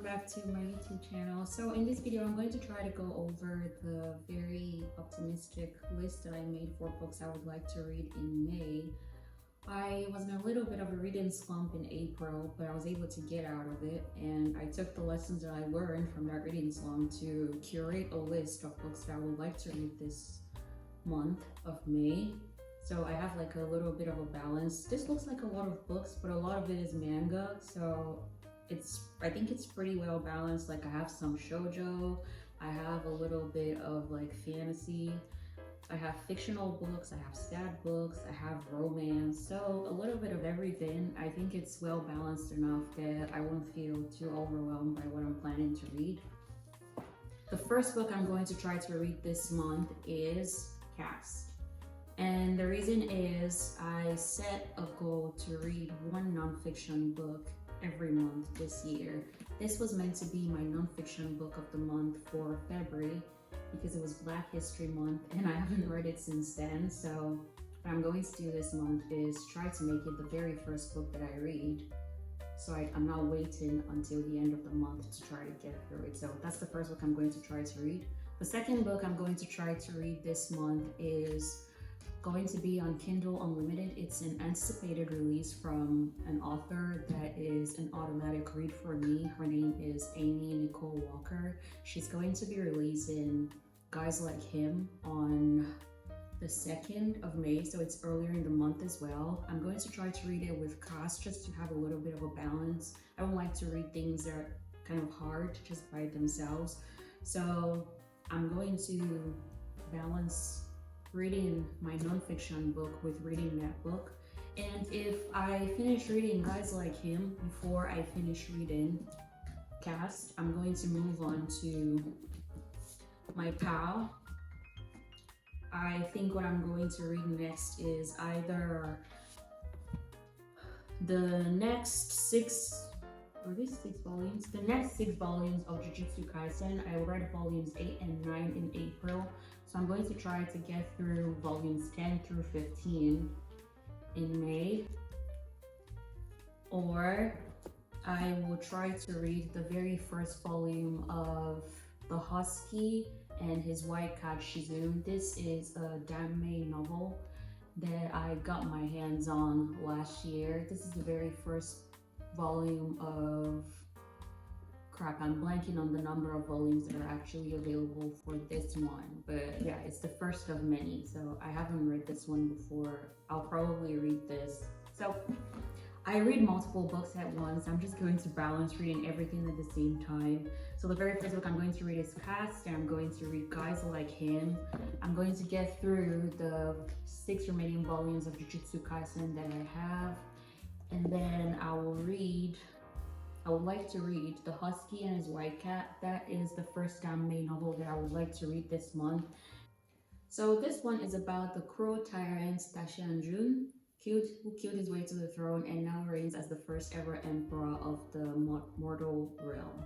back to my YouTube channel. So in this video, I'm going to try to go over the very optimistic list that I made for books I would like to read in May. I was in a little bit of a reading slump in April, but I was able to get out of it, and I took the lessons that I learned from that reading slump to curate a list of books that I would like to read this month of May. So I have like a little bit of a balance. This looks like a lot of books, but a lot of it is manga, so I think it's pretty well balanced. Like I have some shoujo, I have a little bit of like fantasy, I have fictional books, I have sad books, I have romance, so a little bit of everything. I think it's well balanced enough that I won't feel too overwhelmed by what I'm planning to read. The first book I'm going to try to read this month is Caste. And the reason is I set a goal to read one nonfiction book every month this year. This was meant to be my nonfiction book of the month for February because it was Black History Month and I haven't read it since then. So what I'm going to do this month is try to make it the very first book that I read. So I'm not waiting until the end of the month to try to get through it. So that's the first book I'm going to try to read. The second book I'm going to try to read this month is going to be on Kindle Unlimited. It's an anticipated release from an author that is an automatic read for me. Her name is Aimee Nicole Walker. She's going to be releasing Guys Like Him on the 2nd of May, so it's earlier in the month as well. I'm going to try to read it with Caste just to have a little bit of a balance. I don't like to read things that are kind of hard just by themselves. So I'm going to balance reading my nonfiction book with reading that book. And if I finish reading Guys Like Him before I finish reading Caste, I'm going to move on to my pal. I think what I'm going to read next is either the next six volumes? The next 6 volumes of Jujutsu Kaisen. I read volumes 8 and 9 in April. So I'm going to try to get through volumes 10 through 15 in May. Or I will try to read the very first volume of The Husky and His White Cat Shizun. This is a Daimei novel that I got my hands on last year. This is the very first volume of I'm blanking on the number of volumes that are actually available for this one, but yeah, it's the first of many. So I haven't read this one before. I'll probably read this. So I read multiple books at once. I'm just going to balance reading everything at the same time. So the very first book I'm going to read is Caste, and I'm going to read Guys Like Him. I'm going to get through the 6 remaining volumes of Jujutsu Kaisen that I have, and then I would like to read The Husky and His White Cat. That is the first Daimei novel that I would like to read this month. So this one is about the cruel tyrant Tashanjun, who killed his way to the throne and now reigns as the first ever emperor of the mortal realm.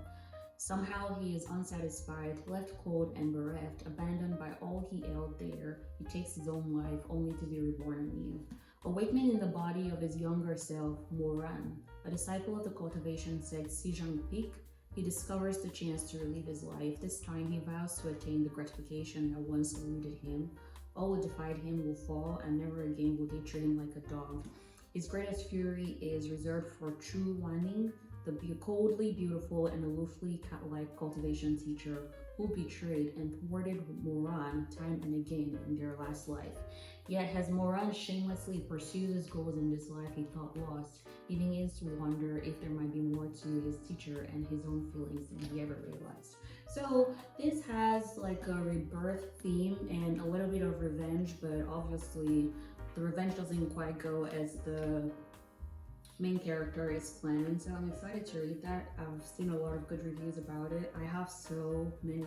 Somehow he is unsatisfied, left cold and bereft, abandoned by all he held dear. He takes his own life only to be reborn anew. Awakening in the body of his younger self, Moran, a disciple of the cultivation sect Sijang Peak, he discovers the chance to relive his life. This time he vows to attain the gratification that once eluded him. All who defied him will fall, and never again will they treat him like a dog. His greatest fury is reserved for Chu Wanning, the coldly beautiful and aloofly cat-like cultivation teacher who betrayed and thwarted Moran time and again in their last life. Yet as Moran shamelessly pursues his goals in this life he thought lost, he begins to wonder if there might be more to his teacher and his own feelings than he ever realized. So this has like a rebirth theme and a little bit of revenge, but obviously the revenge doesn't quite go as the main character is planning. So I'm excited to read that. I've seen a lot of good reviews about it. I have so many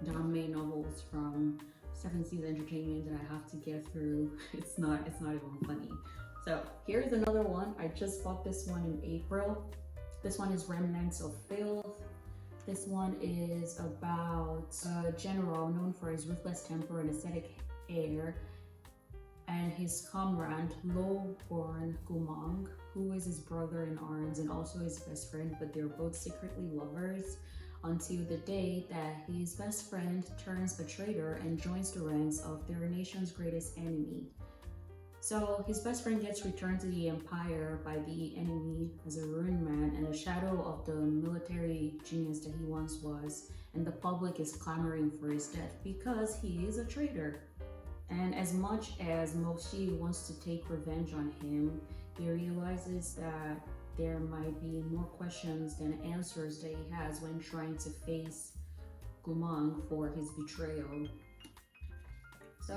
Daimei novels from 7 Seas Entertainment that I have to get through. It's not even funny. So here's another one. I just bought this one in April. This one is Remnants of Filth. This one is about a general known for his ruthless temper and ascetic air and his comrade low-born Gumang, who is his brother in arms and also his best friend, but they're both secretly lovers until the day that his best friend turns a traitor and joins the ranks of their nation's greatest enemy. So his best friend gets returned to the empire by the enemy as a ruined man and a shadow of the military genius that he once was, and the public is clamoring for his death because he is a traitor. And as much as Moshi wants to take revenge on him, he realizes that there might be more questions than answers that he has when trying to face Gumang for his betrayal. So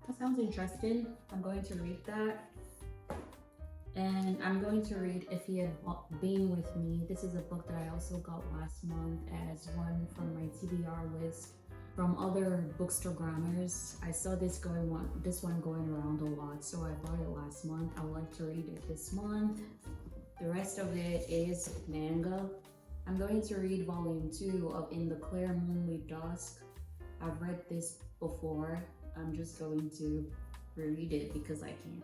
that sounds interesting. I'm going to read that. And I'm going to read If He Had Been With Me. This is a book that I also got last month as one from my TBR list from other bookstagrammers. I saw this one going around a lot, so I bought it last month. I would like to read it this month. The rest of it is manga. I'm going to read volume 2 of In the Clear Moonlit Dusk. I've read this before. I'm just going to reread it because I can.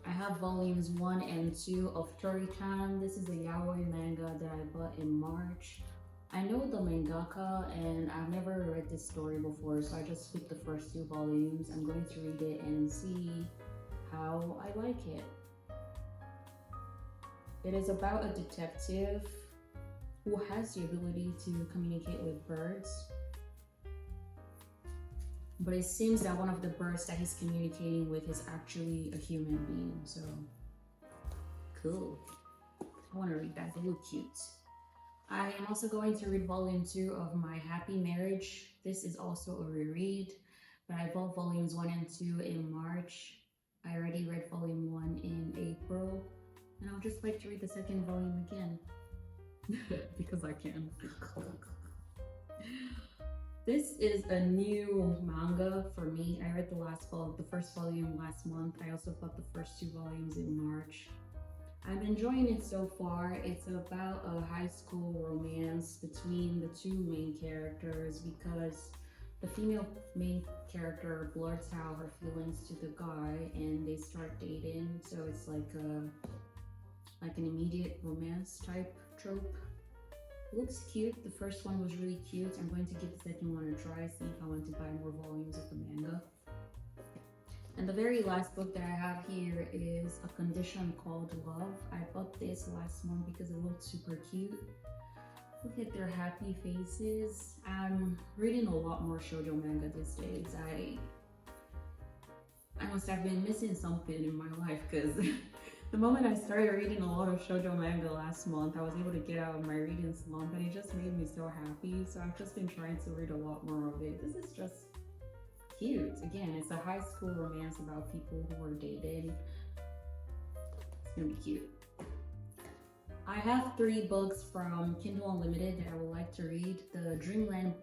I have volumes 1 and 2 of Toritan. This is a yaoi manga that I bought in March. I know the mangaka and I've never read this story before, so I just picked the first 2 volumes. I'm going to read it and see how I like it. It is about a detective who has the ability to communicate with birds, but it seems that one of the birds that he's communicating with is actually a human being, so cool. I want to read that, they look cute. I am also going to read volume 2 of My Happy Marriage. This is also a reread, but I bought volumes 1 and 2 in March. I already read volume 1 in April, and I'll just like to read the second volume again because I can. This is a new manga for me. I read the first volume last month. I also bought the first 2 volumes in March. I'm enjoying it so far. It's about a high school romance between the 2 main characters because the female main character blurts out her feelings to the guy and they start dating. So it's like an immediate romance type trope. It looks cute. The first one was really cute. I'm going to give the second one a try, see if I want to buy more volumes of the manga. And the very last book that I have here is A Condition Called Love. I bought this last month because it looked super cute. Look at their happy faces. I'm reading a lot more shoujo manga these days. I must have been missing something in my life because the moment I started reading a lot of shoujo manga last month, I was able to get out of my reading slump and it just made me so happy. So I've just been trying to read a lot more of it. This is just cute. Again, it's a high school romance about people who are dating. It's gonna be cute. I have 3 books from Kindle Unlimited that I would like to read. The Dreamland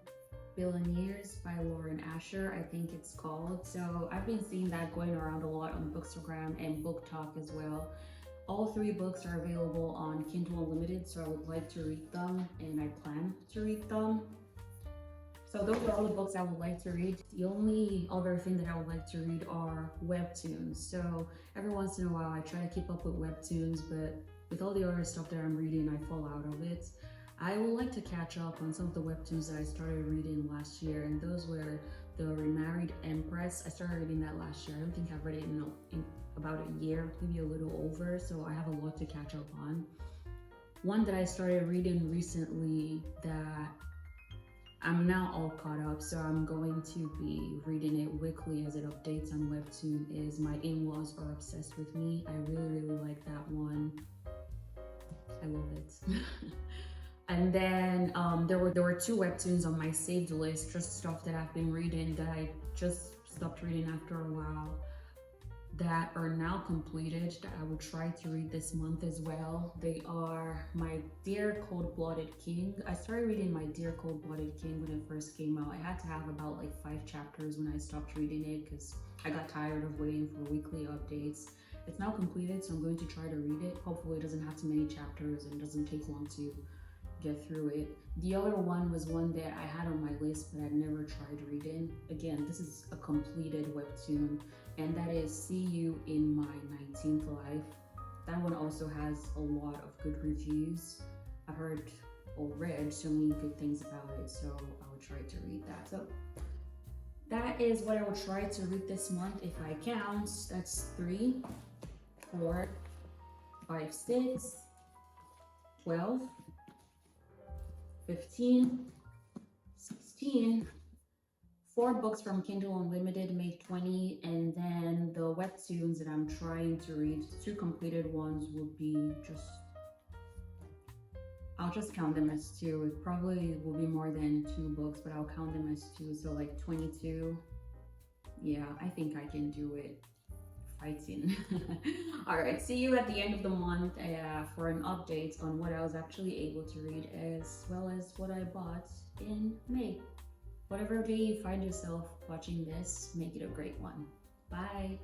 Billionaires by Laura Nowlin, I think it's called. So I've been seeing that going around a lot on Bookstagram and Book Talk as well. All 3 books are available on Kindle Unlimited, so I would like to read them and I plan to read them. So those are all the books I would like to read. The only other thing that I would like to read are Webtoons. So every once in a while I try to keep up with Webtoons, but with all the other stuff that I'm reading, I fall out of it. I would like to catch up on some of the Webtoons that I started reading last year, and those were the Remarried Empress. I started reading that last year. I don't think I've read it in about a year, maybe a little over, so I have a lot to catch up on. One that I started reading recently that I'm now all caught up, so I'm going to be reading it weekly as it updates on Webtoon, is My In-Laws Are Obsessed With Me. I really, really like that one. I love it. And then there were 2 Webtoons on my saved list, just stuff that I've been reading that I just stopped reading after a while, that are now completed, that I will try to read this month as well. They are My Dear Cold-Blooded King. I started reading My Dear Cold-Blooded King when it first came out. I had to have about like 5 chapters when I stopped reading it because I got tired of waiting for weekly updates. It's now completed, so I'm going to try to read it. Hopefully it doesn't have too many chapters and doesn't take long to get through it. The other one was one that I had on my list, but I've never tried reading. Again, this is a completed webtoon, and that is See You in My 19th Life. That one also has a lot of good reviews. I've heard or read so many good things about it, so I will try to read that. So that is what I will try to read this month if I count. That's 3, 4, 5, 6, 12, 15, 16, 4 books from Kindle Unlimited made 20, and then the webtoons that I'm trying to read, 2 completed ones will be just, I'll just count them as 2. It probably will be more than 2 books, but I'll count them as 2, so like 22. Yeah, I think I can do it. Fighting. All right, see you at the end of the month for an update on what I was actually able to read, as well as what I bought in May. Whatever day you find yourself watching this, make it a great one. Bye.